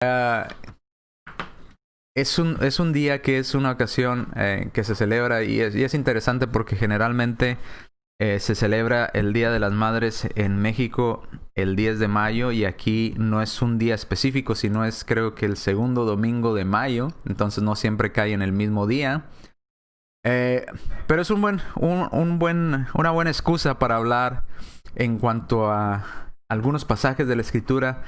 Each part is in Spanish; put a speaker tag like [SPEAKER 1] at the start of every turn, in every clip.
[SPEAKER 1] Ah, es un día que es una ocasión que se celebra y es interesante porque generalmente se celebra el Día de las Madres en México el 10 de mayo y aquí no es un día específico, sino es creo que el segundo domingo de mayo, entonces no siempre cae en el mismo día. Eh, pero es una buena excusa para hablar en cuanto a algunos pasajes de la Escritura,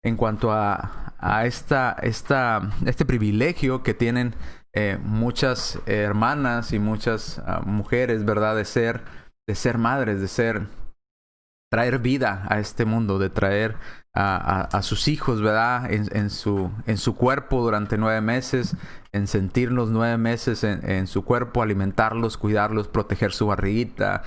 [SPEAKER 1] en cuanto a este privilegio que tienen muchas hermanas y muchas mujeres, ¿verdad? De ser madres, traer vida a este mundo, de traer a sus hijos, ¿verdad? En su cuerpo durante 9 meses, en sentir los 9 meses en su cuerpo, alimentarlos, cuidarlos, proteger su barriguita,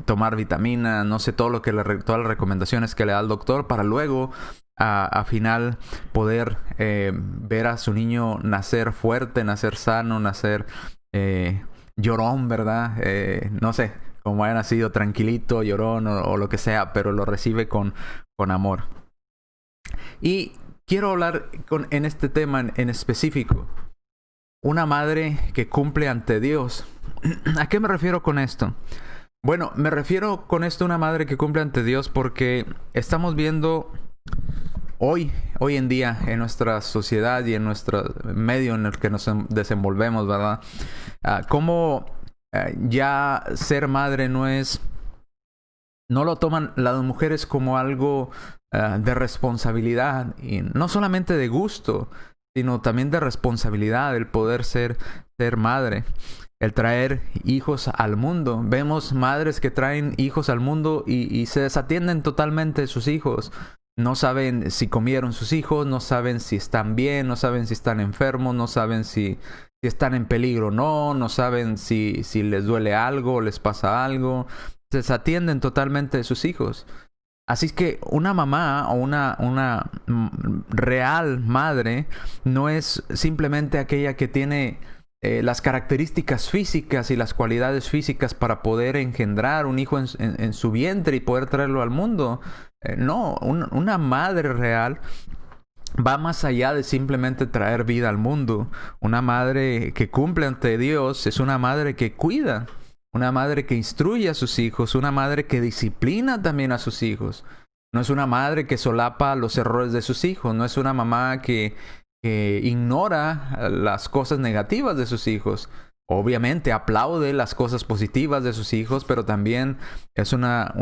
[SPEAKER 1] tomar vitamina, no sé, todas las recomendaciones que le da el doctor para luego a final poder ver a su niño nacer fuerte, nacer sano, nacer llorón, ¿verdad? No sé, como haya nacido tranquilito, llorón o lo que sea, pero lo recibe con amor. Y quiero hablar en este tema en específico. Una madre que cumple ante Dios. ¿A qué me refiero con esto? Bueno, me refiero con esto a una madre que cumple ante Dios porque estamos viendo hoy en día en nuestra sociedad y en nuestro medio en el que nos desenvolvemos, ¿verdad? Cómo ya ser madre no lo toman las mujeres como algo de responsabilidad y no solamente de gusto, sino también de responsabilidad el poder ser madre, el traer hijos al mundo. Vemos madres que traen hijos al mundo y se desatienden totalmente de sus hijos. No saben si comieron sus hijos, no saben si están bien, no saben si están enfermos, no saben si están en peligro o no saben si les duele algo o les pasa algo. Se desatienden totalmente de sus hijos. Así que una mamá o una real madre no es simplemente aquella que tiene las características físicas y las cualidades físicas para poder engendrar un hijo en su vientre y poder traerlo al mundo. No, una madre real va más allá de simplemente traer vida al mundo. Una madre que cumple ante Dios es una madre que cuida, una madre que instruye a sus hijos, una madre que disciplina también a sus hijos. No es una madre que solapa los errores de sus hijos, no es una mamá que ignora las cosas negativas de sus hijos. Obviamente aplaude las cosas positivas de sus hijos, pero también es una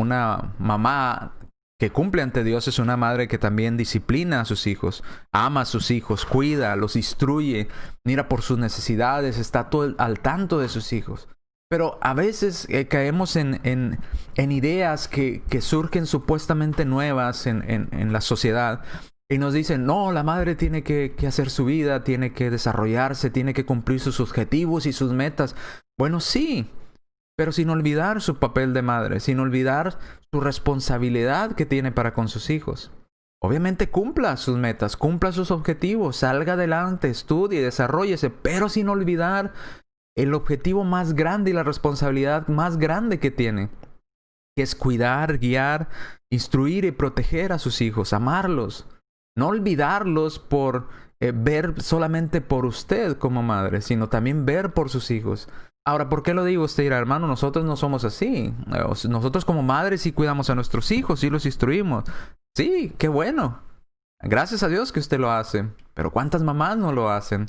[SPEAKER 1] mamá que cumple ante Dios, es una madre que también disciplina a sus hijos, ama a sus hijos, cuida, los instruye, mira por sus necesidades, está todo al tanto de sus hijos. Pero a veces caemos en ideas que surgen supuestamente nuevas en la sociedad y nos dicen, no, la madre tiene que hacer su vida, tiene que desarrollarse, tiene que cumplir sus objetivos y sus metas. Bueno, sí, pero sin olvidar su papel de madre, sin olvidar su responsabilidad que tiene para con sus hijos. Obviamente cumpla sus metas, cumpla sus objetivos, salga adelante, estudie, desarróllese, pero sin olvidar el objetivo más grande y la responsabilidad más grande que tiene, que es cuidar, guiar, instruir y proteger a sus hijos, amarlos. No olvidarlos por ver solamente por usted como madre, sino también ver por sus hijos. Ahora, ¿por qué lo digo? Usted dirá, hermano, nosotros no somos así. Nosotros como madres sí cuidamos a nuestros hijos, sí los instruimos. Sí, qué bueno. Gracias a Dios que usted lo hace. Pero ¿cuántas mamás no lo hacen?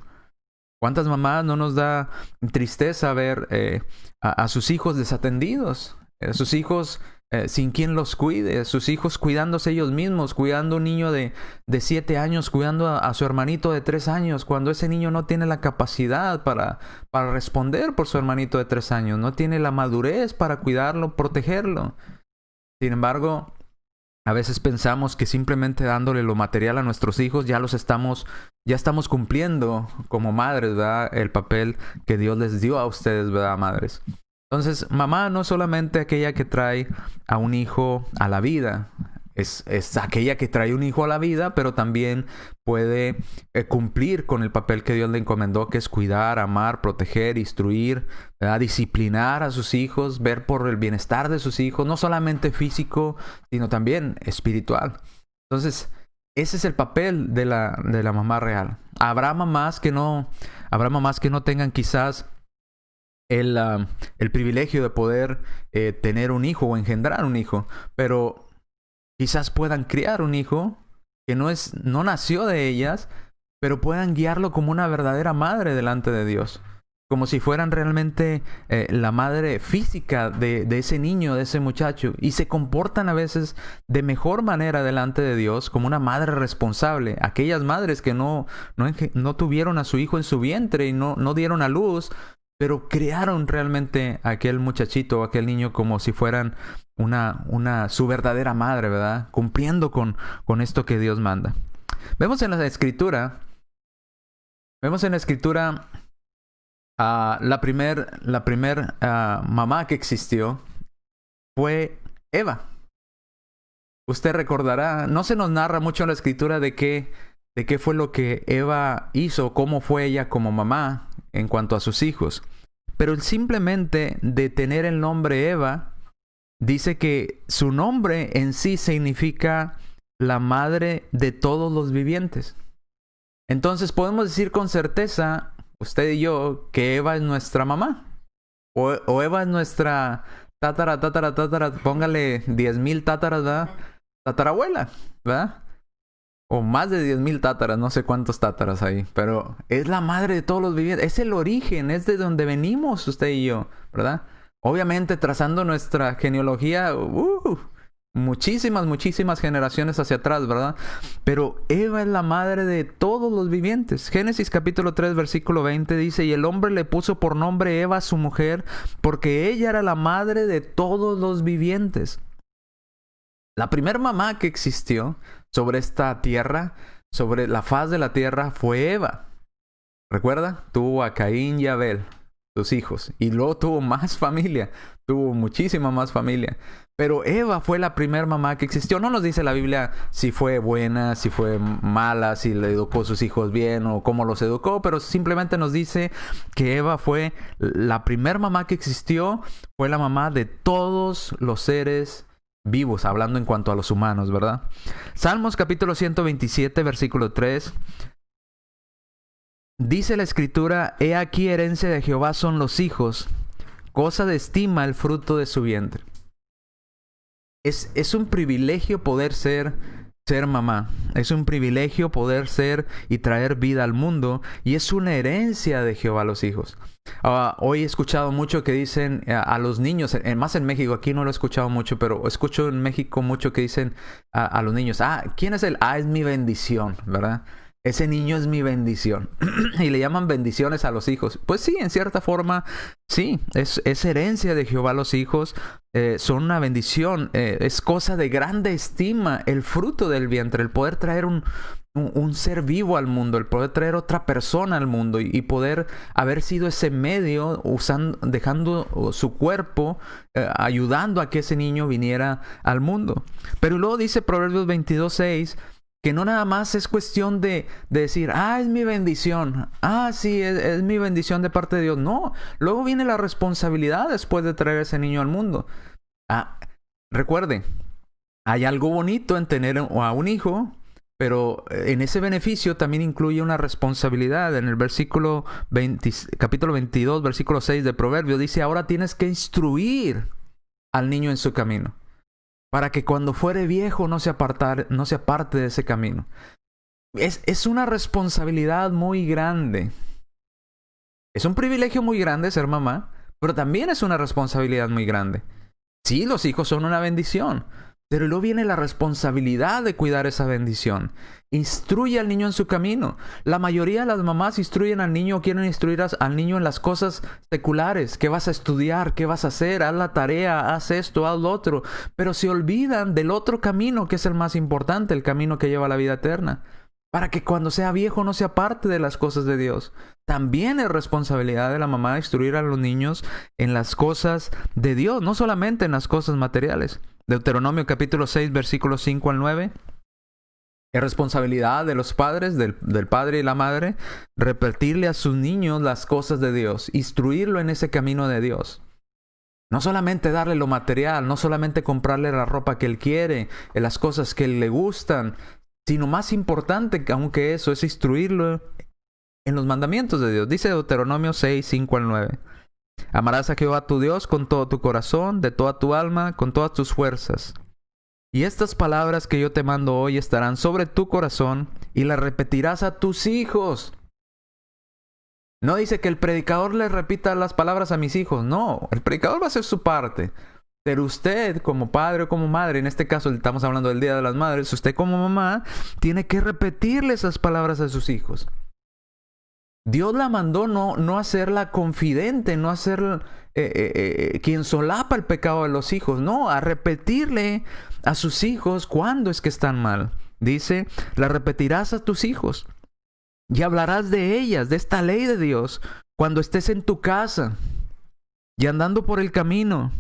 [SPEAKER 1] ¿Cuántas mamás no nos da tristeza ver a sus hijos desatendidos? A sus hijos sin quien los cuide, sus hijos cuidándose ellos mismos, cuidando a un niño de 7 años, cuidando a su hermanito de 3 años, cuando ese niño no tiene la capacidad para responder por su hermanito de 3 años, no tiene la madurez para cuidarlo, protegerlo. Sin embargo, a veces pensamos que simplemente dándole lo material a nuestros hijos ya estamos cumpliendo como madres, ¿verdad? El papel que Dios les dio a ustedes, ¿verdad, madres? Entonces, mamá no es solamente aquella que trae a un hijo a la vida, es aquella que trae un hijo a la vida, pero también puede cumplir con el papel que Dios le encomendó, que es cuidar, amar, proteger, instruir, ¿verdad? Disciplinar a sus hijos, ver por el bienestar de sus hijos, no solamente físico, sino también espiritual. Entonces, Ese es el papel de la mamá real. Habrá mamás que no tengan quizás el privilegio de poder tener un hijo o engendrar un hijo, pero quizás puedan criar un hijo que no nació de ellas, pero puedan guiarlo como una verdadera madre delante de Dios. Como si fueran realmente la madre física de ese niño, de ese muchacho. Y se comportan a veces de mejor manera delante de Dios como una madre responsable. Aquellas madres que no tuvieron a su hijo en su vientre y no dieron a luz, pero crearon realmente a aquel muchachito o aquel niño como si fueran su verdadera madre, ¿verdad? Cumpliendo con esto que Dios manda. Vemos en la Escritura la primer mamá que existió fue Eva. Usted recordará, no se nos narra mucho en la Escritura de qué fue lo que Eva hizo, cómo fue ella como mamá en cuanto a sus hijos. Pero simplemente de tener el nombre Eva, dice que su nombre en sí significa la madre de todos los vivientes. Entonces podemos decir con certeza, usted y yo, que Eva es nuestra mamá. O Eva es nuestra tatara, póngale 10,000 tátaras, ¿verdad? Tatarabuela, ¿verdad? O más de 10,000 tátaras, no sé cuántos tátaras hay. Pero es la madre de todos los vivientes. Es el origen, es de donde venimos usted y yo, ¿verdad? Obviamente trazando nuestra genealogía, muchísimas generaciones hacia atrás, ¿verdad? Pero Eva es la madre de todos los vivientes. Génesis capítulo 3, versículo 20 dice: y el hombre le puso por nombre Eva a su mujer, porque ella era la madre de todos los vivientes. La primer mamá que existió sobre esta tierra, sobre la faz de la tierra, fue Eva. ¿Recuerda? Tuvo a Caín y Abel, sus hijos. Y luego tuvo más familia. Tuvo muchísima más familia. Pero Eva fue la primer mamá que existió. No nos dice la Biblia si fue buena, si fue mala, si le educó a sus hijos bien o cómo los educó. Pero simplemente nos dice que Eva fue la primer mamá que existió. Fue la mamá de todos los seres vivos, hablando en cuanto a los humanos, ¿verdad? Salmos capítulo 127, versículo 3. Dice la Escritura: he aquí herencia de Jehová son los hijos, cosa de estima el fruto de su vientre. Es un privilegio poder ser mamá. Es un privilegio poder ser y traer vida al mundo. Y es una herencia de Jehová a los hijos. Hoy he escuchado mucho que dicen a los niños, más en México, aquí no lo he escuchado mucho, pero escucho en México mucho que dicen a los niños: ¿quién es él? Es mi bendición, ¿verdad? Ese niño es mi bendición. Y le llaman bendiciones a los hijos. Pues sí, en cierta forma, sí, es herencia de Jehová a los hijos. Son una bendición. Es cosa de grande estima el fruto del vientre, el poder traer un ser vivo al mundo, el poder traer otra persona al mundo y poder haber sido ese medio, dejando su cuerpo, ayudando a que ese niño viniera al mundo. Pero luego dice Proverbios 22:6 que no nada más es cuestión de decir: es mi bendición, sí, es mi bendición de parte de Dios. No, luego viene la responsabilidad después de traer a ese niño al mundo. Recuerde, hay algo bonito en tener a un hijo, pero en ese beneficio también incluye una responsabilidad. En el capítulo 22, versículo 6 de Proverbios dice: ahora tienes que instruir al niño en su camino, para que cuando fuere viejo no se aparte de ese camino. Es una responsabilidad muy grande. Es un privilegio muy grande ser mamá, pero también es una responsabilidad muy grande. Sí, los hijos son una bendición, pero luego viene la responsabilidad de cuidar esa bendición. Instruye al niño en su camino. La mayoría de las mamás instruyen al niño o quieren instruir al niño en las cosas seculares. ¿Qué vas a estudiar? ¿Qué vas a hacer? Haz la tarea, haz esto, haz lo otro. Pero se olvidan del otro camino que es el más importante, el camino que lleva a la vida eterna. Para que cuando sea viejo no se aparte de las cosas de Dios. También es responsabilidad de la mamá instruir a los niños en las cosas de Dios, no solamente en las cosas materiales. Deuteronomio capítulo 6, versículos 5 al 9. Es responsabilidad de los padres, del padre y la madre, repetirle a sus niños las cosas de Dios, instruirlo en ese camino de Dios. No solamente darle lo material, no solamente comprarle la ropa que él quiere, las cosas que le gustan, sino más importante que aunque eso es instruirlo en los mandamientos de Dios. Dice Deuteronomio 6, 5 al 9. Amarás a Jehová tu Dios con todo tu corazón, de toda tu alma, con todas tus fuerzas. Y estas palabras que yo te mando hoy estarán sobre tu corazón y las repetirás a tus hijos. No dice que el predicador le repita las palabras a mis hijos. No, el predicador va a hacer su parte. Pero usted, como padre o como madre, en este caso estamos hablando del Día de las Madres, usted como mamá tiene que repetirle esas palabras a sus hijos. Dios la mandó no a hacerla confidente, no a ser quien solapa el pecado de los hijos. No, a repetirle a sus hijos cuándo es que están mal. Dice, la repetirás a tus hijos y hablarás de ellas, de esta ley de Dios, cuando estés en tu casa y andando por el camino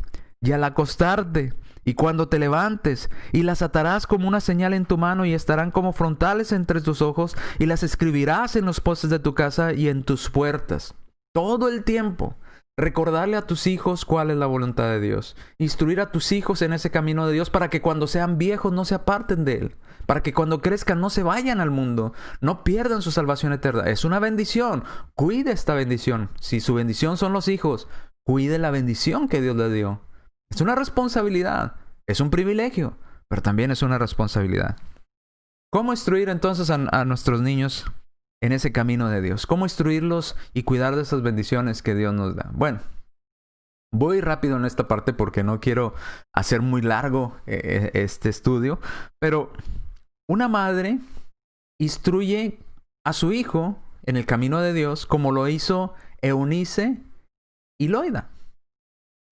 [SPEAKER 1] y al acostarte y cuando te levantes, y las atarás como una señal en tu mano y estarán como frontales entre tus ojos, y las escribirás en los postes de tu casa y en tus puertas. Todo el tiempo, recordarle a tus hijos cuál es la voluntad de Dios. Instruir a tus hijos en ese camino de Dios para que cuando sean viejos no se aparten de Él. Para que cuando crezcan no se vayan al mundo, no pierdan su salvación eterna. Es una bendición. Cuide esta bendición. Si su bendición son los hijos, cuide la bendición que Dios le dio. Es una responsabilidad, es un privilegio, pero también es una responsabilidad. ¿Cómo instruir entonces a nuestros niños en ese camino de Dios? ¿Cómo instruirlos y cuidar de esas bendiciones que Dios nos da? Bueno, voy rápido en esta parte porque no quiero hacer muy largo este estudio, pero una madre instruye a su hijo en el camino de Dios como lo hizo Eunice y Loida.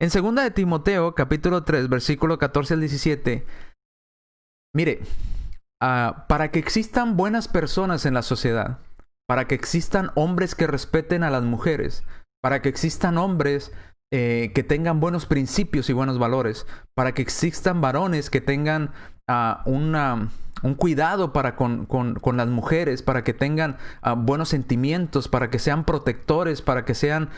[SPEAKER 1] En 2 de Timoteo, capítulo 3, versículo 14 al 17, mire, para que existan buenas personas en la sociedad, para que existan hombres que respeten a las mujeres, para que existan hombres que tengan buenos principios y buenos valores, para que existan varones que tengan un cuidado para con las mujeres, para que tengan buenos sentimientos, para que sean protectores, para que sean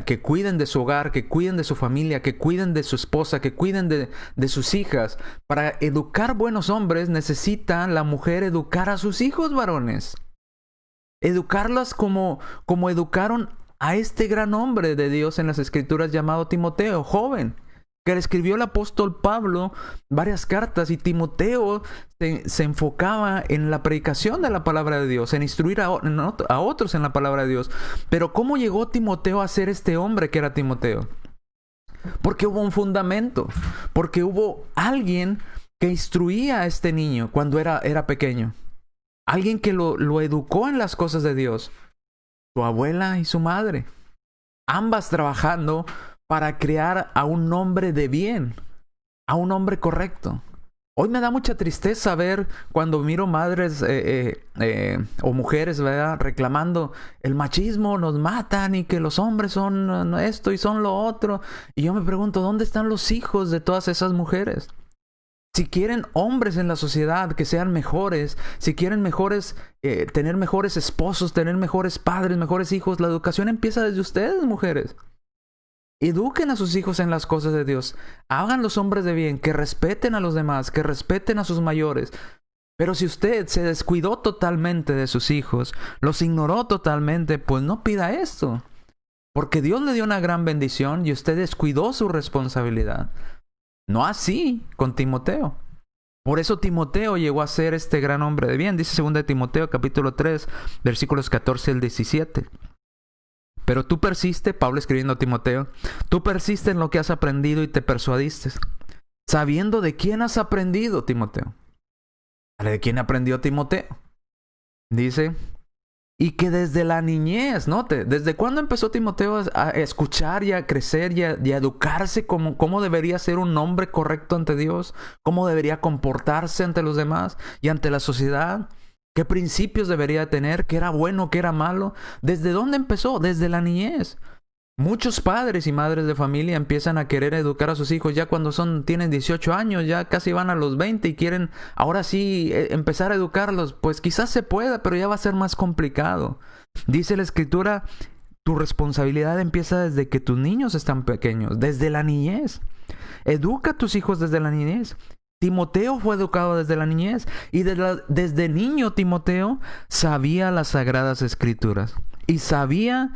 [SPEAKER 1] que cuiden de su hogar, que cuiden de su familia, que cuiden de su esposa, que cuiden de sus hijas. Para educar buenos hombres necesita la mujer educar a sus hijos varones. Educarlas como educaron a este gran hombre de Dios en las Escrituras llamado Timoteo, joven, que le escribió el apóstol Pablo varias cartas, y Timoteo se enfocaba en la predicación de la palabra de Dios, en instruir a otros en la palabra de Dios. Pero ¿cómo llegó Timoteo a ser este hombre que era Timoteo? Porque hubo un fundamento, porque hubo alguien que instruía a este niño cuando era pequeño, alguien que lo educó en las cosas de Dios, su abuela y su madre, ambas trabajando para crear a un hombre de bien, a un hombre correcto. Hoy me da mucha tristeza ver cuando miro madres o mujeres, ¿verdad?, reclamando el machismo, nos matan y que los hombres son esto y son lo otro. Y yo me pregunto, ¿dónde están los hijos de todas esas mujeres? Si quieren hombres en la sociedad que sean mejores, si quieren tener mejores esposos, tener mejores padres, mejores hijos, la educación empieza desde ustedes, mujeres. Eduquen a sus hijos en las cosas de Dios. Hagan los hombres de bien, que respeten a los demás, que respeten a sus mayores. Pero si usted se descuidó totalmente de sus hijos, los ignoró totalmente, pues no pida esto. Porque Dios le dio una gran bendición y usted descuidó su responsabilidad. No así con Timoteo. Por eso Timoteo llegó a ser este gran hombre de bien. Dice 2 de Timoteo capítulo 3, versículos 14 al 17. Pero tú persiste, Pablo escribiendo a Timoteo, tú persiste en lo que has aprendido y te persuadiste, sabiendo de quién has aprendido, Timoteo. ¿De quién aprendió Timoteo? Dice, y que desde la niñez, note, ¿desde cuándo empezó Timoteo a escuchar y a crecer y a educarse cómo debería ser un hombre correcto ante Dios? ¿Cómo debería comportarse ante los demás y ante la sociedad? ¿Qué principios debería tener? ¿Qué era bueno? ¿Qué era malo? ¿Desde dónde empezó? Desde la niñez. Muchos padres y madres de familia empiezan a querer educar a sus hijos ya cuando tienen 18 años, ya casi van a los 20 y quieren ahora sí empezar a educarlos. Pues quizás se pueda, pero ya va a ser más complicado. Dice la Escritura, tu responsabilidad empieza desde que tus niños están pequeños, desde la niñez. Educa a tus hijos desde la niñez. Timoteo fue educado desde la niñez y desde niño Timoteo sabía las sagradas escrituras y sabía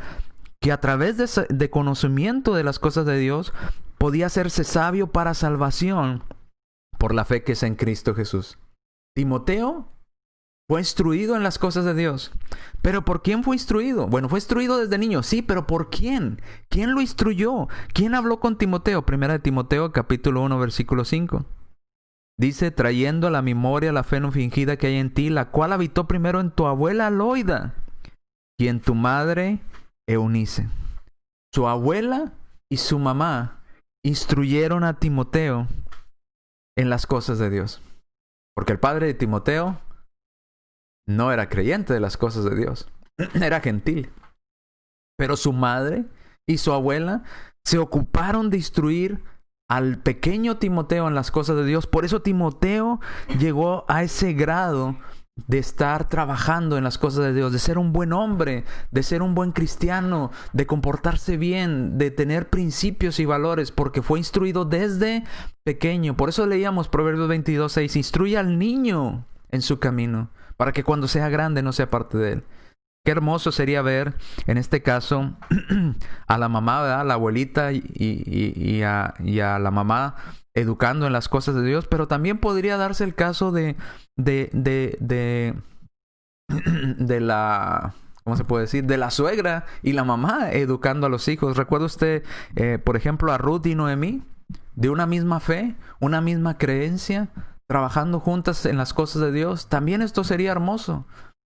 [SPEAKER 1] que a través de conocimiento de las cosas de Dios podía hacerse sabio para salvación por la fe que es en Cristo Jesús. Timoteo fue instruido en las cosas de Dios. ¿Pero por quién fue instruido? Bueno, fue instruido desde niño, sí, pero ¿por quién? ¿Quién lo instruyó? ¿Quién habló con Timoteo? Primera de Timoteo, capítulo 1, versículo 5. Dice, trayendo a la memoria la fe no fingida que hay en ti, la cual habitó primero en tu abuela Loida y en tu madre Eunice. Su abuela y su mamá instruyeron a Timoteo en las cosas de Dios. Porque el padre de Timoteo no era creyente de las cosas de Dios. Era gentil. Pero su madre y su abuela se ocuparon de instruir al pequeño Timoteo en las cosas de Dios. Por eso Timoteo llegó a ese grado de estar trabajando en las cosas de Dios, de ser un buen hombre, de ser un buen cristiano, de comportarse bien, de tener principios y valores, porque fue instruido desde pequeño. Por eso leíamos Proverbios 22:6, instruye al niño en su camino, para que cuando sea grande no sea parte de él. Qué hermoso sería ver, en este caso, a la mamá, ¿verdad? A la abuelita y a la mamá educando en las cosas de Dios, pero también podría darse el caso de la, ¿cómo se puede decir? De la suegra y la mamá educando a los hijos. ¿Recuerda usted, por ejemplo, a Ruth y Noemí? De una misma fe, una misma creencia, trabajando juntas en las cosas de Dios. También esto sería hermoso.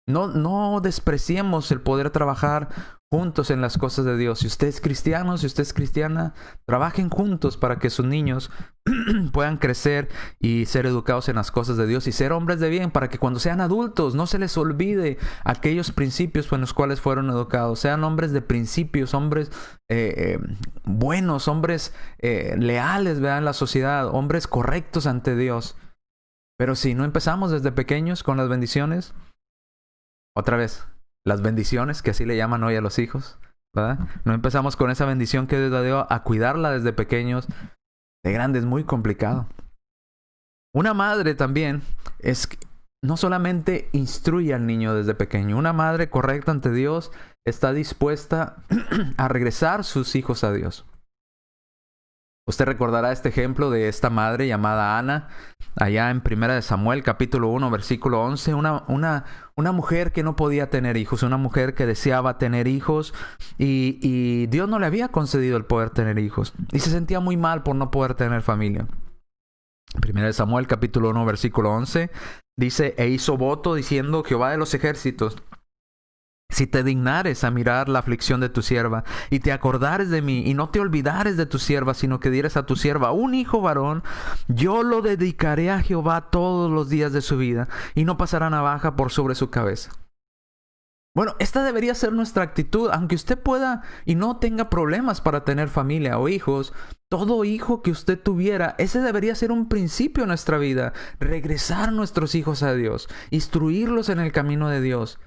[SPEAKER 1] No despreciemos el poder trabajar juntos en las cosas de Dios. Si usted es cristiano, si usted es cristiana, trabajen juntos para que sus niños puedan crecer y ser educados en las cosas de Dios y ser hombres de bien, para que cuando sean adultos no se les olvide aquellos principios en los cuales fueron educados. Sean hombres de principios, hombres buenos, hombres leales, ¿verdad? En la sociedad, hombres correctos ante Dios. Pero si no empezamos desde pequeños con las bendiciones, otra vez, las bendiciones, que así le llaman hoy a los hijos, ¿verdad? No empezamos con esa bendición que Dios le dio a cuidarla desde pequeños. De grande es muy complicado. Una madre también no solamente instruye al niño desde pequeño. Una madre correcta ante Dios está dispuesta a regresar sus hijos a Dios. Usted recordará este ejemplo de esta madre llamada Ana, allá en 1 de Samuel, capítulo 1, versículo 11. Una mujer que no podía tener hijos, una mujer que deseaba tener hijos y Dios no le había concedido el poder tener hijos. Y se sentía muy mal por no poder tener familia. 1 de Samuel, capítulo 1, versículo 11, dice, e hizo voto diciendo, Jehová de los ejércitos, si te dignares a mirar la aflicción de tu sierva, y te acordares de mí, y no te olvidares de tu sierva, sino que dieres a tu sierva un hijo varón, yo lo dedicaré a Jehová todos los días de su vida, y no pasará navaja por sobre su cabeza. Bueno, esta debería ser nuestra actitud, aunque usted pueda y no tenga problemas para tener familia o hijos. Todo hijo que usted tuviera, ese debería ser un principio en nuestra vida. Regresar nuestros hijos a Dios, instruirlos en el camino de Dios.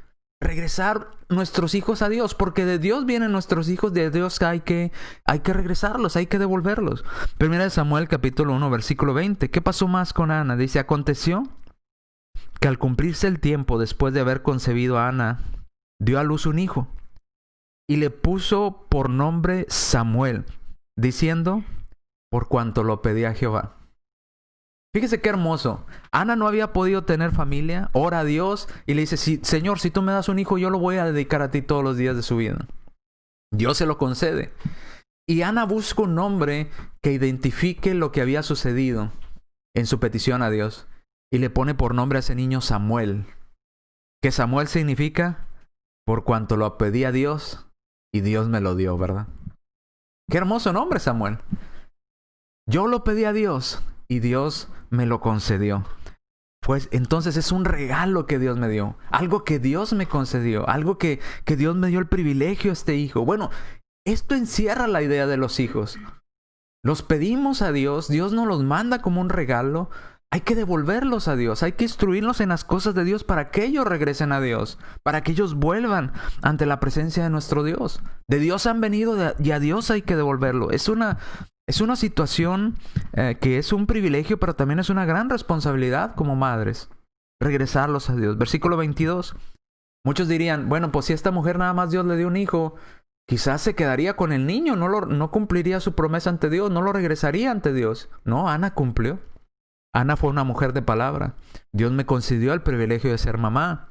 [SPEAKER 1] Regresar nuestros hijos a Dios, porque de Dios vienen nuestros hijos, de Dios hay que regresarlos, hay que devolverlos. 1 Samuel capítulo 1 versículo 20. ¿Qué pasó más con Ana? Dice, aconteció que al cumplirse el tiempo después de haber concebido a Ana, dio a luz un hijo y le puso por nombre Samuel, diciendo, por cuanto lo pedí a Jehová. Fíjese qué hermoso. Ana no había podido tener familia, ora a Dios y le dice, Señor, si tú me das un hijo, yo lo voy a dedicar a ti todos los días de su vida. Dios se lo concede. Y Ana busca un nombre que identifique lo que había sucedido en su petición a Dios. Y le pone por nombre a ese niño Samuel. Que Samuel significa, por cuanto lo pedí a Dios y Dios me lo dio, ¿verdad? Qué hermoso nombre, Samuel. Yo lo pedí a Dios y Dios me lo concedió. Pues entonces es un regalo que Dios me dio, algo que Dios me concedió, algo que Dios me dio el privilegio a este hijo. Bueno, esto encierra la idea de los hijos. Los pedimos a Dios, Dios nos los manda como un regalo. Hay que devolverlos a Dios, hay que instruirlos en las cosas de Dios para que ellos regresen a Dios, para que ellos vuelvan ante la presencia de nuestro Dios. De Dios han venido y a Dios hay que devolverlo. Es Es una situación que es un privilegio, pero también es una gran responsabilidad como madres. Regresarlos a Dios. Versículo 22. Muchos dirían, bueno, pues si a esta mujer nada más Dios le dio un hijo, quizás se quedaría con el niño, no cumpliría su promesa ante Dios, no lo regresaría ante Dios. No, Ana cumplió. Ana fue una mujer de palabra. Dios me concedió el privilegio de ser mamá.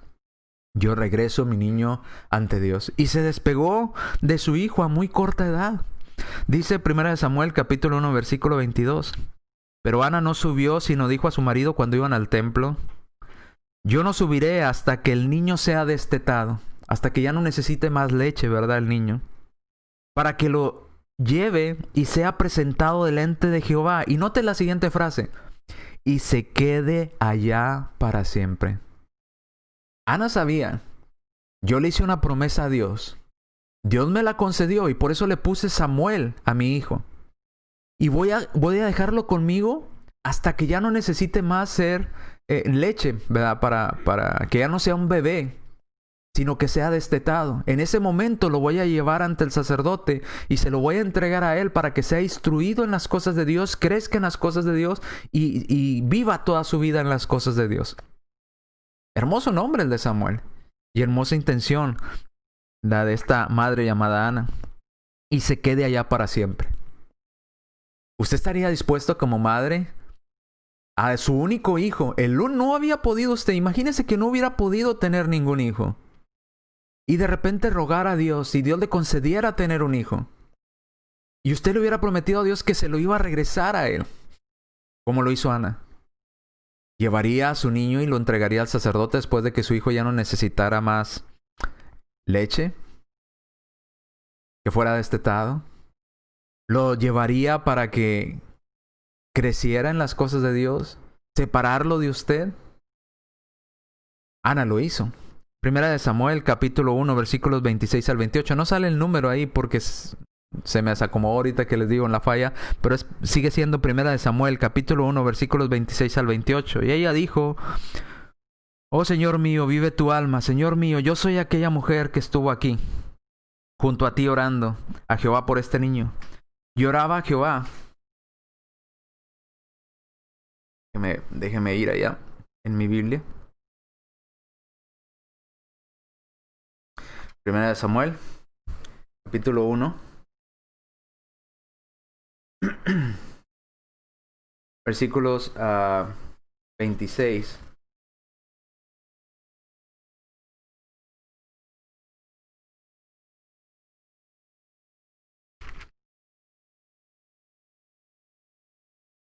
[SPEAKER 1] Yo regreso mi niño ante Dios. Y se despegó de su hijo a muy corta edad. Dice 1 Samuel capítulo 1 versículo 22. Pero Ana no subió, sino dijo a su marido cuando iban al templo: yo no subiré hasta que el niño sea destetado, hasta que ya no necesite más leche, ¿verdad? El niño, para que lo lleve y sea presentado delante de Jehová. Y note la siguiente frase: y se quede allá para siempre. Ana sabía, yo le hice una promesa a Dios. Dios me la concedió y por eso le puse Samuel a mi hijo. Y voy a dejarlo conmigo hasta que ya no necesite más ser leche, ¿verdad? Para que ya no sea un bebé, sino que sea destetado. En ese momento lo voy a llevar ante el sacerdote y se lo voy a entregar a él para que sea instruido en las cosas de Dios, crezca en las cosas de Dios y viva toda su vida en las cosas de Dios. Hermoso nombre el de Samuel y hermosa intención la de esta madre llamada Ana. Y se quede allá para siempre. ¿Usted estaría dispuesto como madre a su único hijo? No había podido usted, imagínese que no hubiera podido tener ningún hijo. Y de repente rogar a Dios y Dios le concediera tener un hijo. Y usted le hubiera prometido a Dios que se lo iba a regresar a él, como lo hizo Ana. Llevaría a su niño y lo entregaría al sacerdote después de que su hijo ya no necesitara más leche, que fuera destetado. Lo llevaría para que creciera en las cosas de Dios, separarlo de usted. Ana lo hizo. Primera de Samuel, capítulo 1, versículos 26 al 28. No sale el número ahí porque se me desacomodó ahorita que les digo en la falla, pero sigue siendo Primera de Samuel, capítulo 1, versículos 26 al 28. Y ella dijo: oh Señor mío, vive tu alma. Señor mío, yo soy aquella mujer que estuvo aquí, junto a ti orando a Jehová por este niño. Lloraba a Jehová. Déjeme ir allá en mi Biblia. Primera de Samuel, capítulo 1. Versículos 26.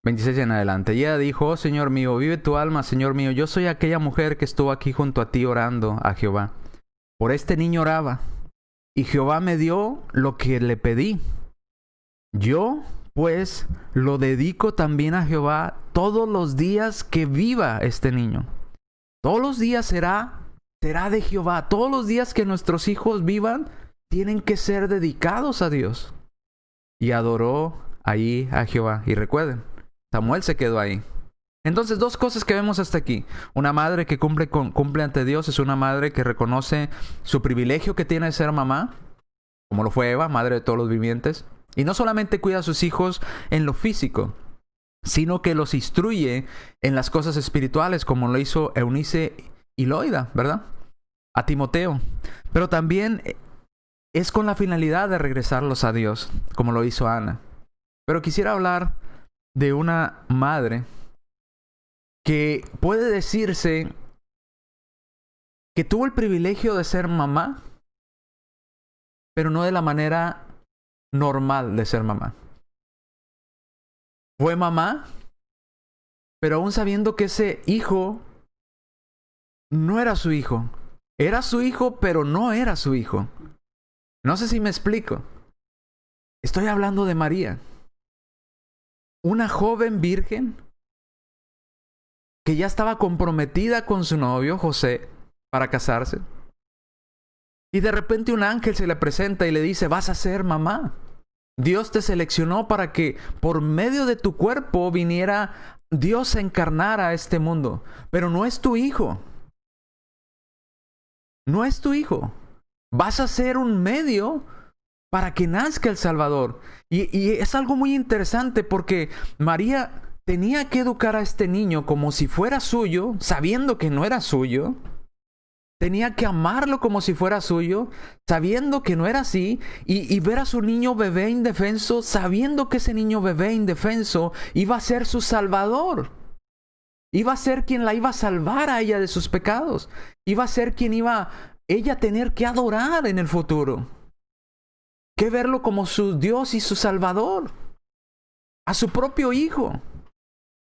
[SPEAKER 1] En adelante. Y ella dijo: oh Señor mío, vive tu alma, Señor mío. Yo soy aquella mujer que estuvo aquí junto a ti orando a Jehová. Por este niño oraba, y Jehová me dio lo que le pedí. Yo, pues, lo dedico también a Jehová todos los días que viva este niño. Todos los días será de Jehová. Todos los días que nuestros hijos vivan, tienen que ser dedicados a Dios. Y adoró allí a Jehová. Y recuerden, Samuel se quedó ahí. Entonces, dos cosas que vemos hasta aquí. Una madre que cumple ante Dios es una madre que reconoce su privilegio que tiene de ser mamá, como lo fue Eva, madre de todos los vivientes. Y no solamente cuida a sus hijos en lo físico, sino que los instruye en las cosas espirituales, como lo hizo Eunice y Loida, ¿verdad? A Timoteo. Pero también es con la finalidad de regresarlos a Dios, como lo hizo Ana. Pero quisiera hablar de una madre que puede decirse que tuvo el privilegio de ser mamá, pero no de la manera normal de ser mamá. Fue mamá, pero aún sabiendo que ese hijo no era su hijo. Era su hijo, pero no era su hijo. No sé si me explico. Estoy hablando de María, una joven virgen que ya estaba comprometida con su novio José para casarse. Y de repente un ángel se le presenta y le dice: vas a ser mamá. Dios te seleccionó para que por medio de tu cuerpo viniera Dios a encarnar a este mundo. Pero no es tu hijo. No es tu hijo. Vas a ser un medio para que nazca el Salvador. Y es algo muy interesante porque María tenía que educar a este niño como si fuera suyo, sabiendo que no era suyo. Tenía que amarlo como si fuera suyo, sabiendo que no era así, y ver a su niño bebé indefenso, sabiendo que ese niño bebé indefenso iba a ser su Salvador. Iba a ser quien la iba a salvar a ella de sus pecados. Iba a ser quien iba ella a tener que adorar en el futuro. Que verlo como su Dios y su Salvador. A su propio hijo.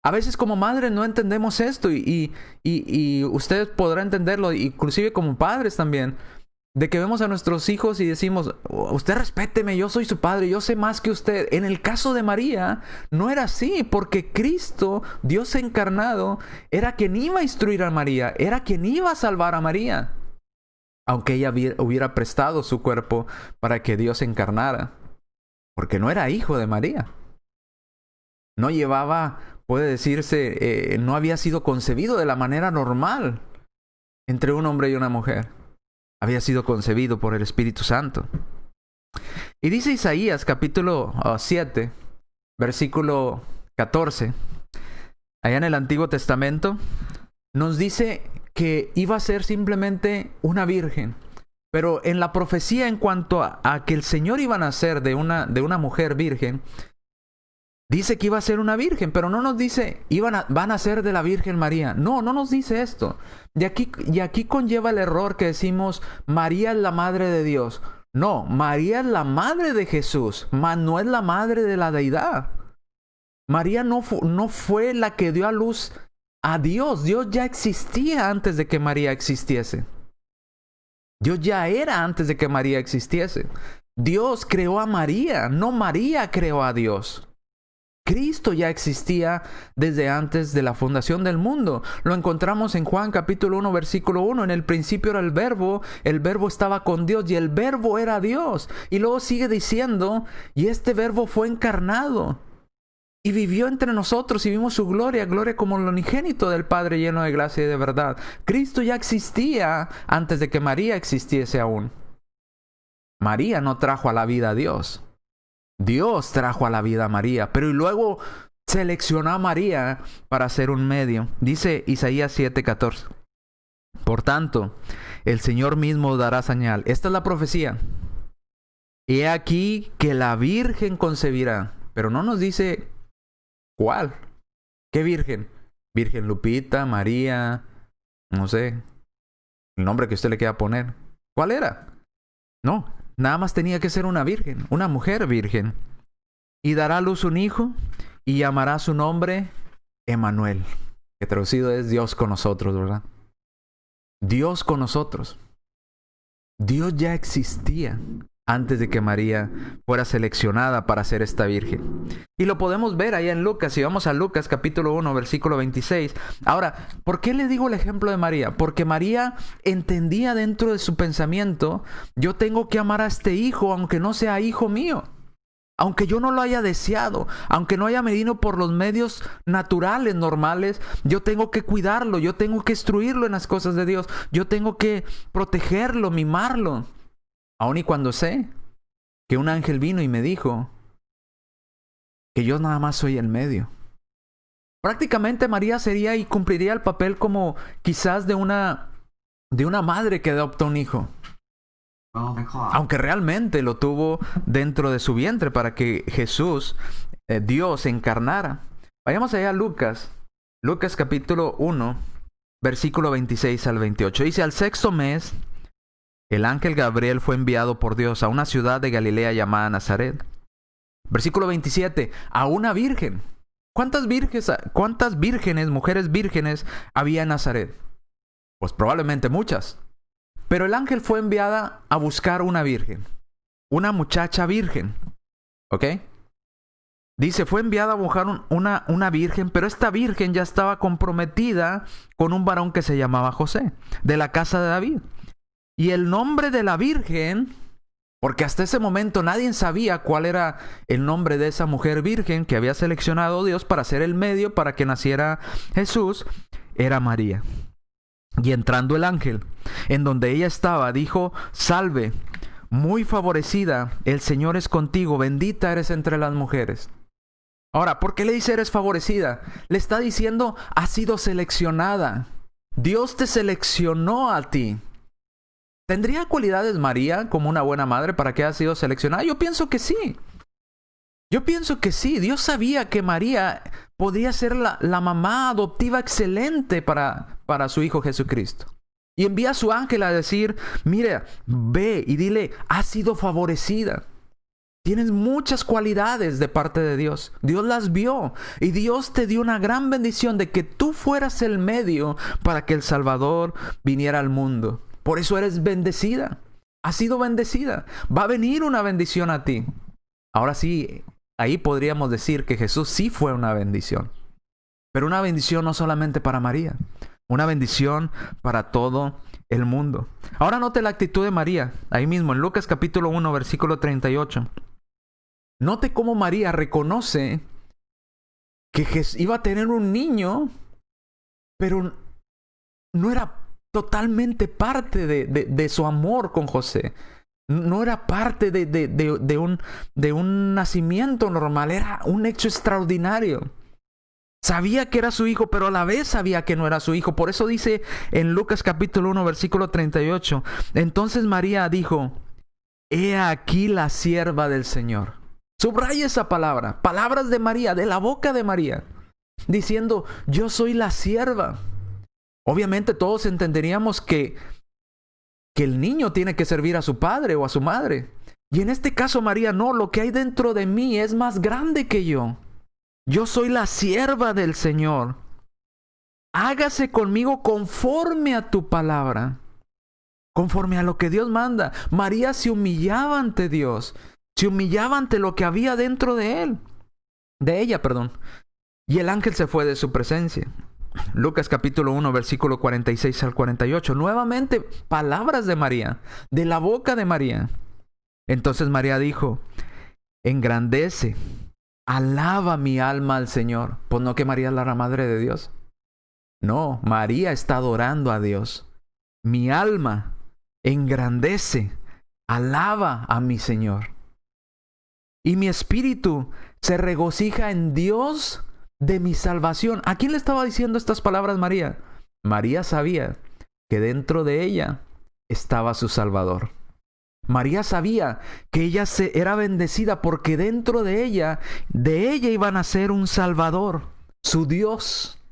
[SPEAKER 1] A veces como madres no entendemos esto y ustedes podrán entenderlo, inclusive como padres también, de que vemos a nuestros hijos y decimos, usted respéteme, yo soy su padre, yo sé más que usted. En el caso de María no era así, porque Cristo, Dios encarnado, era quien iba a instruir a María, era quien iba a salvar a María, aunque ella hubiera prestado su cuerpo para que Dios encarnara, porque no era hijo de María. No llevaba, puede decirse, no había sido concebido de la manera normal entre un hombre y una mujer. Había sido concebido por el Espíritu Santo. Y dice Isaías capítulo 7, versículo 14, allá en el Antiguo Testamento, nos dice que iba a ser simplemente una virgen. Pero en la profecía en cuanto a que el Señor iba a nacer de una mujer virgen, dice que iba a ser una virgen, pero no nos dice van a ser de la Virgen María. No nos dice esto. Y aquí conlleva el error que decimos María es la madre de Dios. No, María es la madre de Jesús, mas no es la madre de la deidad. María no fue la que dio a luz a Dios. Dios ya existía antes de que María existiese. Dios ya era antes de que María existiese. Dios creó a María, no María creó a Dios. Cristo ya existía desde antes de la fundación del mundo. Lo encontramos en Juan capítulo 1, versículo 1. En el principio era el verbo estaba con Dios y el verbo era Dios. Y luego sigue diciendo, y este verbo fue encarnado y vivió entre nosotros y vimos su gloria como el unigénito del Padre lleno de gracia y de verdad. Cristo ya existía antes de que María existiese aún. María no trajo a la vida a Dios. Dios trajo a la vida a María, pero y luego seleccionó a María para ser un medio. Dice Isaías 7:14. Por tanto, el Señor mismo dará señal. Esta es la profecía. He aquí que la Virgen concebirá. Pero no nos dice cuál. ¿Qué Virgen? Virgen Lupita, María, no sé, el nombre que usted le quiera poner. ¿Cuál era? No. Nada más tenía que ser una virgen, una mujer virgen. Y dará a luz un hijo y llamará su nombre Emmanuel, que traducido es Dios con nosotros, ¿verdad? Dios con nosotros. Dios ya existía antes de que María fuera seleccionada para ser esta virgen. Y lo podemos ver allá en Lucas. Si vamos a Lucas capítulo 1, versículo 26. Ahora, ¿por qué le digo el ejemplo de María? Porque María entendía dentro de su pensamiento, yo tengo que amar a este hijo aunque no sea hijo mío. Aunque yo no lo haya deseado, aunque no haya venido por los medios naturales, normales, yo tengo que cuidarlo, yo tengo que instruirlo en las cosas de Dios, yo tengo que protegerlo, mimarlo. Aun y cuando sé que un ángel vino y me dijo que yo nada más soy el medio. Prácticamente María sería y cumpliría el papel como quizás de una madre que adopta un hijo. Aunque realmente lo tuvo dentro de su vientre para que Jesús, Dios, encarnara. Vayamos allá a Lucas capítulo 1, versículo 26 al 28. Dice, al sexto mes, el ángel Gabriel fue enviado por Dios a una ciudad de Galilea llamada Nazaret. Versículo 27, a una virgen. ¿Cuántas vírgenes, mujeres vírgenes había en Nazaret? Pues probablemente muchas. Pero el ángel fue enviada a buscar una virgen. Una muchacha virgen. ¿Ok? Dice, fue enviada a buscar una virgen, pero esta virgen ya estaba comprometida con un varón que se llamaba José, de la casa de David. Y el nombre de la virgen, porque hasta ese momento nadie sabía cuál era el nombre de esa mujer virgen que había seleccionado Dios para ser el medio para que naciera Jesús, era María. Y entrando el ángel, en donde ella estaba, dijo, salve, muy favorecida, el Señor es contigo, bendita eres entre las mujeres. Ahora, ¿por qué le dice eres favorecida? Le está diciendo, has sido seleccionada. Dios te seleccionó a ti. ¿Tendría cualidades María como una buena madre para que haya sido seleccionada? Yo pienso que sí. Yo pienso que sí. Dios sabía que María podría ser la mamá adoptiva excelente para su Hijo Jesucristo. Y envía a su ángel a decir, mira, ve y dile, has sido favorecida. Tienes muchas cualidades de parte de Dios. Dios las vio. Y Dios te dio una gran bendición de que tú fueras el medio para que el Salvador viniera al mundo. Por eso eres bendecida. Has sido bendecida. Va a venir una bendición a ti. Ahora sí, ahí podríamos decir que Jesús sí fue una bendición. Pero una bendición no solamente para María. Una bendición para todo el mundo. Ahora note la actitud de María. Ahí mismo en Lucas capítulo 1, versículo 38. Note cómo María reconoce que iba a tener un niño, pero no era totalmente parte de su amor con José. No era parte de un nacimiento normal. Era un hecho extraordinario. Sabía que era su hijo, pero a la vez sabía que no era su hijo. Por eso dice en Lucas capítulo 1, versículo 38. Entonces María dijo, he aquí la sierva del Señor. Subraya esa palabra. Palabras de María, de la boca de María. Diciendo, yo soy la sierva. Obviamente todos entenderíamos que el niño tiene que servir a su padre o a su madre. Y en este caso María, no, lo que hay dentro de mí es más grande que yo. Yo soy la sierva del Señor. Hágase conmigo conforme a tu palabra. Conforme a lo que Dios manda. María se humillaba ante Dios. Se humillaba ante lo que había dentro de él. De ella, perdón. Y el ángel se fue de su presencia. Lucas capítulo 1, versículo 46 al 48. Nuevamente, palabras de María. De la boca de María. Entonces María dijo, engrandece, alaba mi alma al Señor. Pues no que María es la madre de Dios. No, María está adorando a Dios. Mi alma engrandece, alaba a mi Señor. Y mi espíritu se regocija en Dios de mi salvación. ¿A quién le estaba diciendo estas palabras María? María sabía que dentro de ella estaba su Salvador. María sabía que ella era bendecida porque dentro de ella iba a nacer un Salvador, su Dios.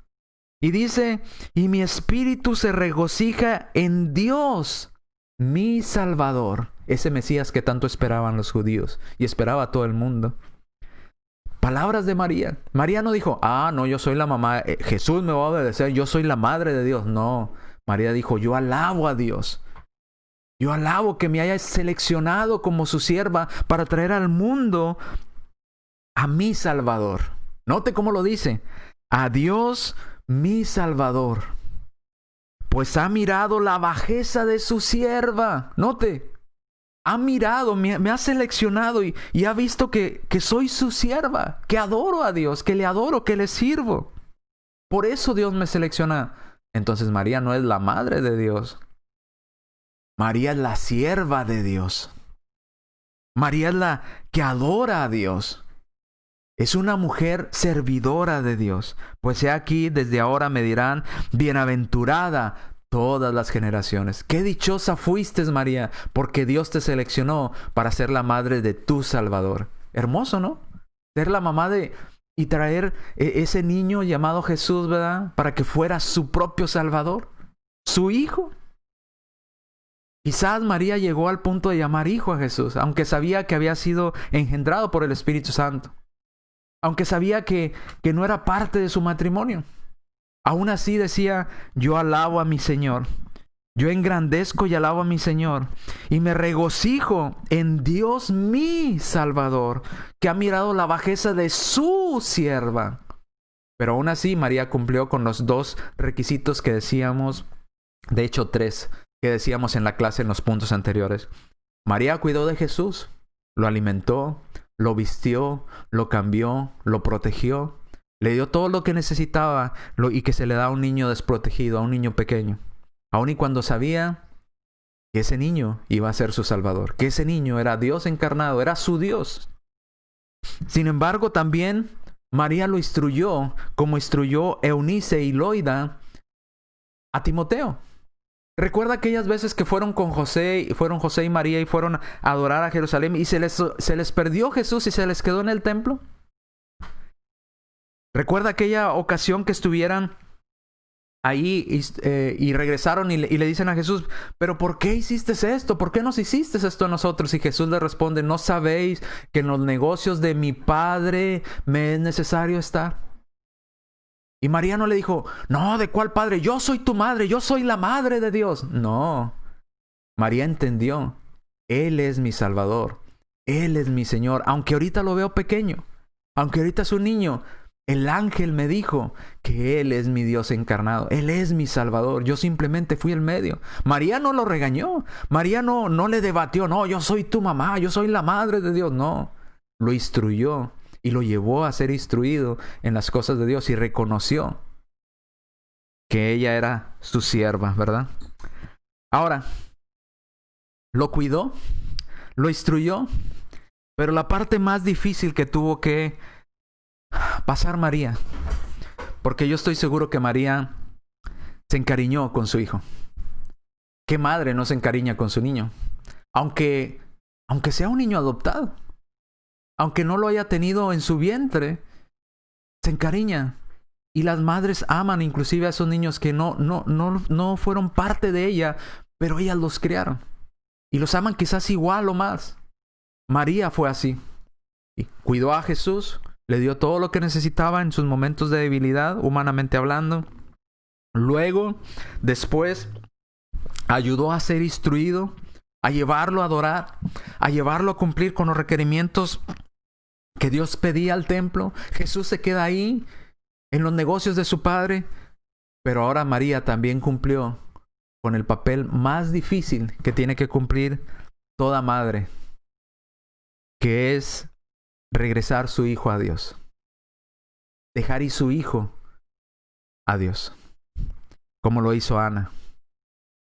[SPEAKER 1] Y dice, y mi espíritu se regocija en Dios, mi Salvador. Ese Mesías que tanto esperaban los judíos y esperaba a todo el mundo. Palabras de María. María no dijo, no, yo soy la mamá, Jesús me va a obedecer, yo soy la madre de Dios. No, María dijo, yo alabo a Dios. Yo alabo que me haya seleccionado como su sierva para traer al mundo a mi Salvador. Note cómo lo dice. A Dios mi Salvador. Pues ha mirado la bajeza de su sierva. Note. Ha mirado, me ha seleccionado y ha visto que soy su sierva. Que adoro a Dios, que le adoro, que le sirvo. Por eso Dios me selecciona. Entonces María no es la madre de Dios. María es la sierva de Dios. María es la que adora a Dios. Es una mujer servidora de Dios. Pues he aquí, desde ahora me dirán, bienaventurada todas las generaciones. Qué dichosa fuiste, María, porque Dios te seleccionó para ser la madre de tu Salvador. Hermoso, ¿no? Ser la mamá y traer ese niño llamado Jesús, ¿verdad? Para que fuera su propio Salvador, su hijo. Quizás María llegó al punto de llamar hijo a Jesús, aunque sabía que había sido engendrado por el Espíritu Santo. Aunque sabía que no era parte de su matrimonio. Aún así decía, yo alabo a mi Señor. Yo engrandezco y alabo a mi Señor. Y me regocijo en Dios mi Salvador, que ha mirado la bajeza de su sierva. Pero aún así María cumplió con los 2 requisitos que decíamos, de hecho 3, que decíamos en la clase en los puntos anteriores. María cuidó de Jesús, lo alimentó, lo vistió, lo cambió, lo protegió, le dio todo lo que necesitaba y que se le da a un niño desprotegido, a un niño pequeño. Aun y cuando sabía que ese niño iba a ser su Salvador, que ese niño era Dios encarnado, era su Dios. Sin embargo, también María lo instruyó, como instruyó Eunice y Loida a Timoteo. Recuerda aquellas veces que fueron José y María y fueron a adorar a Jerusalén y se les perdió Jesús y se les quedó en el templo. Recuerda aquella ocasión que estuvieran ahí y regresaron y le dicen a Jesús, pero ¿por qué hiciste esto? ¿Por qué nos hiciste esto a nosotros? Y Jesús le responde, ¿no sabéis que en los negocios de mi Padre me es necesario estar? Y María no le dijo, no, ¿de cuál padre? Yo soy tu madre, yo soy la madre de Dios. No, María entendió, Él es mi Salvador, Él es mi Señor, aunque ahorita lo veo pequeño, aunque ahorita es un niño. El ángel me dijo que Él es mi Dios encarnado. Él es mi Salvador. Yo simplemente fui el medio. María no lo regañó. María no le debatió. No, yo soy tu mamá. Yo soy la madre de Dios. No. Lo instruyó y lo llevó a ser instruido en las cosas de Dios y reconoció que ella era su sierva, ¿verdad? Ahora, lo cuidó, lo instruyó, pero la parte más difícil que tuvo que pasar María, porque yo estoy seguro que María se encariñó con su hijo. ¿Qué madre no se encariña con su niño? Aunque sea un niño adoptado, aunque no lo haya tenido en su vientre, se encariña. Y las madres aman inclusive a esos niños que no fueron parte de ella, pero ellas los criaron. Y los aman quizás igual o más. María fue así. Y cuidó a Jesús, le dio todo lo que necesitaba en sus momentos de debilidad, humanamente hablando. Luego, después, ayudó a ser instruido, a llevarlo a adorar, a llevarlo a cumplir con los requerimientos que Dios pedía al templo. Jesús se queda ahí, en los negocios de su padre. Pero ahora María también cumplió con el papel más difícil que tiene que cumplir toda madre, que es regresar su hijo a Dios. Dejar ir su hijo a Dios. Como lo hizo Ana.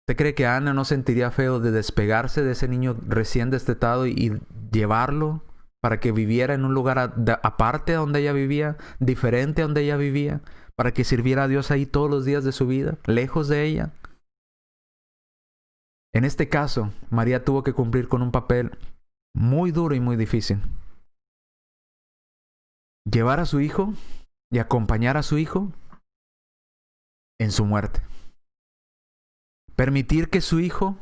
[SPEAKER 1] ¿Usted cree que Ana no sentiría feo de despegarse de ese niño recién destetado y llevarlo para que viviera en un lugar aparte de donde ella vivía, diferente a donde ella vivía, para que sirviera a Dios ahí todos los días de su vida, lejos de ella? En este caso, María tuvo que cumplir con un papel muy duro y muy difícil. Llevar a su hijo y acompañar a su hijo en su muerte. Permitir que su hijo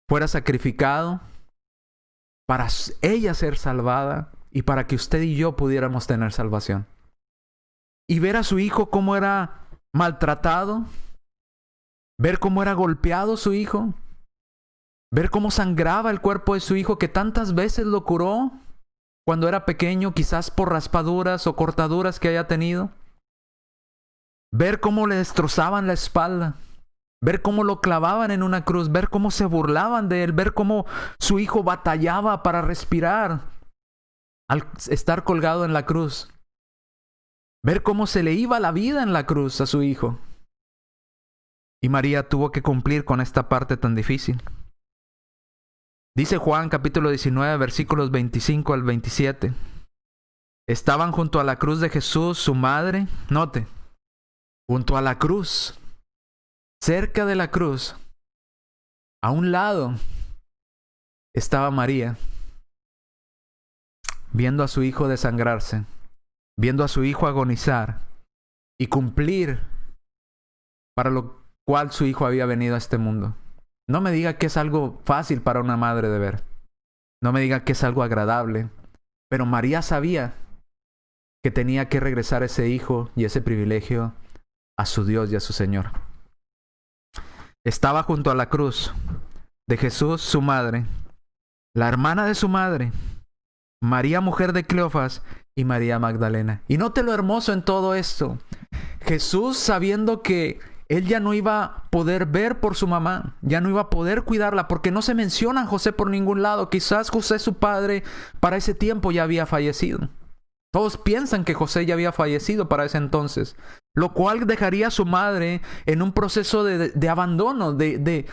[SPEAKER 1] fuera sacrificado para ella ser salvada y para que usted y yo pudiéramos tener salvación. Y ver a su hijo cómo era maltratado, ver cómo era golpeado su hijo, ver cómo sangraba el cuerpo de su hijo que tantas veces lo curó cuando era pequeño, quizás por raspaduras o cortaduras que haya tenido. Ver cómo le destrozaban la espalda. Ver cómo lo clavaban en una cruz. Ver cómo se burlaban de él. Ver cómo su hijo batallaba para respirar al estar colgado en la cruz. Ver cómo se le iba la vida en la cruz a su hijo. Y María tuvo que cumplir con esta parte tan difícil. Dice Juan capítulo 19, versículos 25 al 27. Estaban junto a la cruz de Jesús, su madre. Note, junto a la cruz, cerca de la cruz, a un lado, estaba María, viendo a su hijo desangrarse, viendo a su hijo agonizar y cumplir para lo cual su hijo había venido a este mundo. No me diga que es algo fácil para una madre de ver. No me diga que es algo agradable. Pero María sabía que tenía que regresar ese hijo y ese privilegio a su Dios y a su Señor. Estaba junto a la cruz de Jesús, su madre, la hermana de su madre, María, mujer de Cleofas, y María Magdalena. Y note lo hermoso en todo esto. Jesús, sabiendo que él ya no iba a poder ver por su mamá, ya no iba a poder cuidarla, porque no se menciona a José por ningún lado. Quizás José, su padre, para ese tiempo ya había fallecido. Todos piensan que José ya había fallecido para ese entonces. lo cual dejaría a su madre en un proceso de abandono, de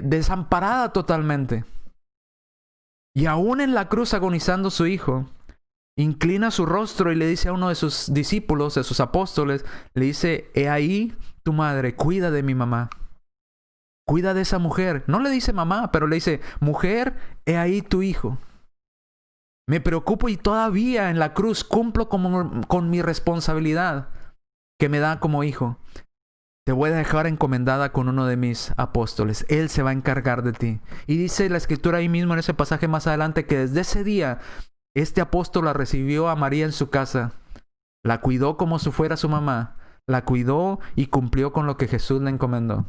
[SPEAKER 1] desamparada totalmente. Y aún en la cruz agonizando su hijo, inclina su rostro y le dice a uno de sus discípulos, de sus apóstoles, le dice: he ahí tu madre, cuida de mi mamá. Cuida de esa mujer. No le dice mamá, pero le dice: mujer, he ahí tu hijo. Me preocupo y todavía en la cruz cumplo con mi responsabilidad que me da como hijo. Te voy a dejar encomendada con uno de mis apóstoles. Él se va a encargar de ti. Y dice la escritura ahí mismo en ese pasaje más adelante que desde ese día este apóstol la recibió a María en su casa. La cuidó como si fuera su mamá. La cuidó y cumplió con lo que Jesús le encomendó.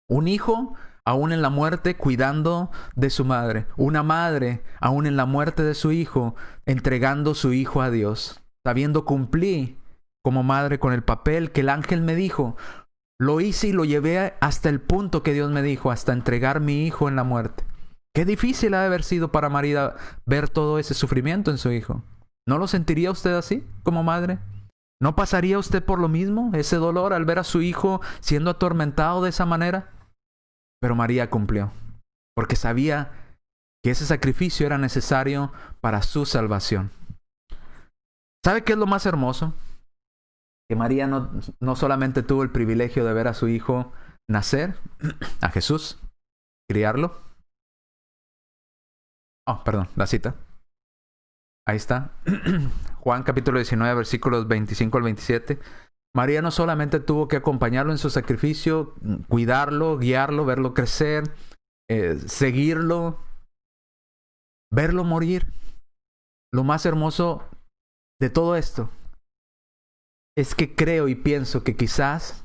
[SPEAKER 1] Un hijo, aún en la muerte, cuidando de su madre. Una madre, aún en la muerte de su hijo, entregando su hijo a Dios. Sabiendo cumplir como madre con el papel que el ángel me dijo. Lo hice y lo llevé hasta el punto que Dios me dijo, hasta entregar mi hijo en la muerte. Qué difícil ha de haber sido para María ver todo ese sufrimiento en su hijo. ¿No lo sentiría usted así, como madre? ¿No pasaría usted por lo mismo, ese dolor al ver a su hijo siendo atormentado de esa manera? Pero María cumplió, porque sabía que ese sacrificio era necesario para su salvación. ¿Sabe qué es lo más hermoso? Que María no solamente tuvo el privilegio de ver a su hijo nacer, a Jesús, criarlo. Oh, perdón, la cita. Ahí está. Juan capítulo 19, versículos 25 al 27. María no solamente tuvo que acompañarlo en su sacrificio, cuidarlo, guiarlo, verlo crecer, seguirlo, verlo morir. Lo más hermoso de todo esto es que creo y pienso que quizás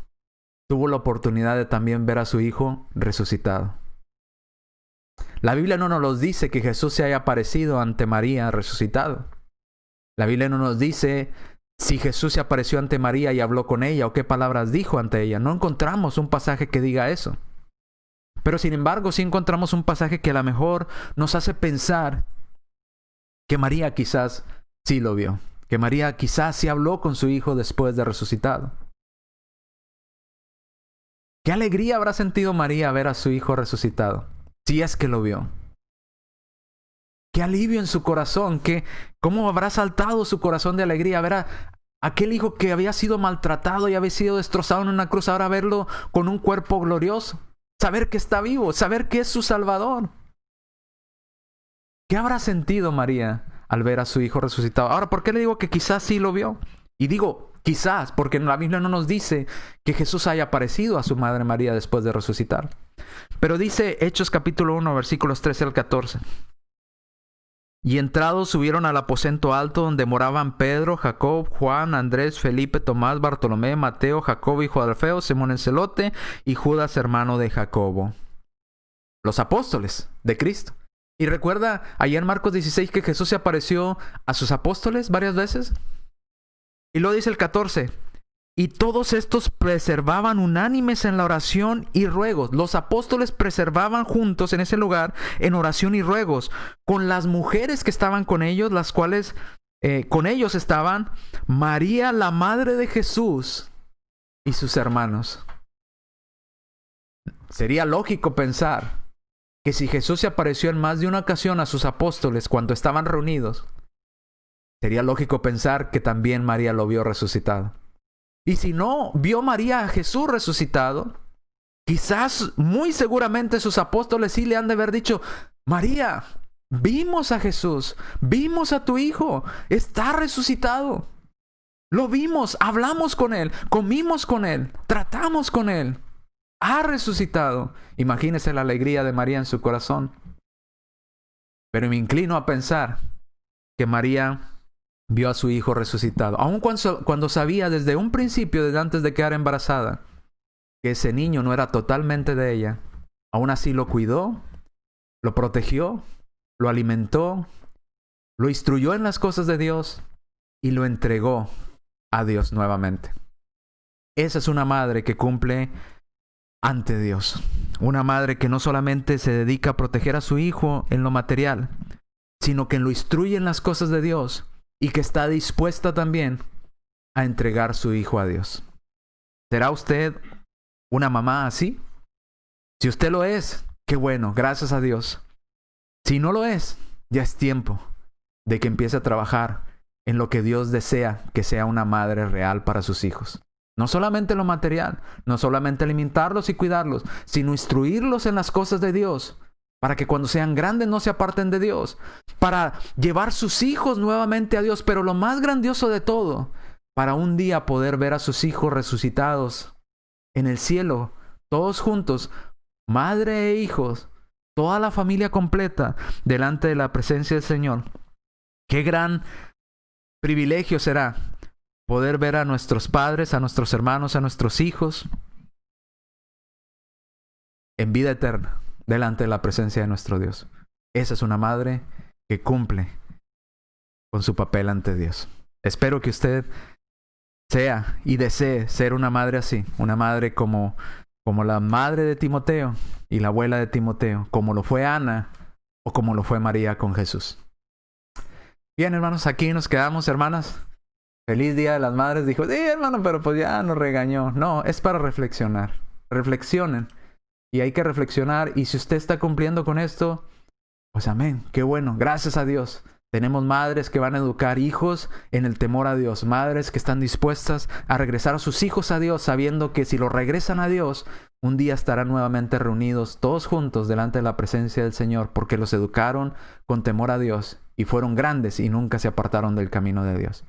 [SPEAKER 1] tuvo la oportunidad de también ver a su hijo resucitado. La Biblia no nos dice que Jesús se haya aparecido ante María resucitado. La Biblia no nos dice si Jesús se apareció ante María y habló con ella o qué palabras dijo ante ella. No encontramos un pasaje que diga eso. Pero sin embargo sí encontramos un pasaje que a lo mejor nos hace pensar que María quizás sí lo vio. Que María quizás sí habló con su hijo después de resucitado. ¿Qué alegría habrá sentido María ver a su hijo resucitado? Si es que lo vio. Qué alivio en su corazón. ¿Cómo habrá saltado su corazón de alegría ver a aquel hijo que había sido maltratado y había sido destrozado en una cruz, ahora verlo con un cuerpo glorioso? Saber que está vivo, saber que es su Salvador. ¿Qué habrá sentido María al ver a su hijo resucitado? Ahora, ¿por qué le digo que quizás sí lo vio? Y digo quizás, porque la Biblia no nos dice que Jesús haya aparecido a su madre María después de resucitar. Pero dice Hechos capítulo 1, versículos 13 al 14. Y entrados subieron al aposento alto donde moraban Pedro, Jacob, Juan, Andrés, Felipe, Tomás, Bartolomé, Mateo, Jacobo hijo de Alfeo, Simón el Celote y Judas hermano de Jacobo. Los apóstoles de Cristo. Y recuerda allá en Marcos 16 que Jesús se apareció a sus apóstoles varias veces. Y luego dice el 14. Y todos estos preservaban unánimes en la oración y ruegos. Los apóstoles preservaban juntos en ese lugar en oración y ruegos. Con las mujeres que estaban con ellos, las cuales con ellos estaban María, la madre de Jesús, y sus hermanos. Sería lógico pensar que si Jesús se apareció en más de una ocasión a sus apóstoles cuando estaban reunidos, sería lógico pensar que también María lo vio resucitado. Y si no vio María a Jesús resucitado, quizás muy seguramente sus apóstoles sí le han de haber dicho: María, vimos a Jesús, vimos a tu hijo, está resucitado. Lo vimos, hablamos con él, comimos con él, tratamos con él. Ha resucitado. Imagínese la alegría de María en su corazón. Pero me inclino a pensar que María vio a su hijo resucitado, aun cuando sabía desde un principio, desde antes de quedar embarazada, que ese niño no era totalmente de ella. Aún así lo cuidó, lo protegió, lo alimentó, lo instruyó en las cosas de Dios y lo entregó a Dios nuevamente. Esa es una madre que cumple ante Dios. Una madre que no solamente se dedica a proteger a su hijo en lo material, sino que lo instruye en las cosas de Dios y que está dispuesta también a entregar su hijo a Dios. ¿Será usted una mamá así? Si usted lo es, qué bueno, gracias a Dios. Si no lo es, ya es tiempo de que empiece a trabajar en lo que Dios desea que sea una madre real para sus hijos. No solamente lo material, no solamente alimentarlos y cuidarlos, sino instruirlos en las cosas de Dios, para que cuando sean grandes no se aparten de Dios, para llevar sus hijos nuevamente a Dios, pero lo más grandioso de todo, para un día poder ver a sus hijos resucitados en el cielo, todos juntos, madre e hijos, toda la familia completa, delante de la presencia del Señor. Qué gran privilegio será poder ver a nuestros padres, a nuestros hermanos, a nuestros hijos en vida eterna, delante de la presencia de nuestro Dios. Esa es una madre que cumple con su papel ante Dios. Espero que usted sea y desee ser una madre así, una madre como la madre de Timoteo y la abuela de Timoteo, como lo fue Ana o como lo fue María con Jesús. Bien, hermanos, aquí nos quedamos, hermanas. Feliz Día de las Madres. Dijo, sí, hermano, pero pues ya nos regañó. No, es para reflexionar. Reflexionen. Y hay que reflexionar. Y si usted está cumpliendo con esto, pues amén. Qué bueno. Gracias a Dios. Tenemos madres que van a educar hijos en el temor a Dios. Madres que están dispuestas a regresar a sus hijos a Dios, sabiendo que si los regresan a Dios, un día estarán nuevamente reunidos todos juntos delante de la presencia del Señor, porque los educaron con temor a Dios y fueron grandes y nunca se apartaron del camino de Dios.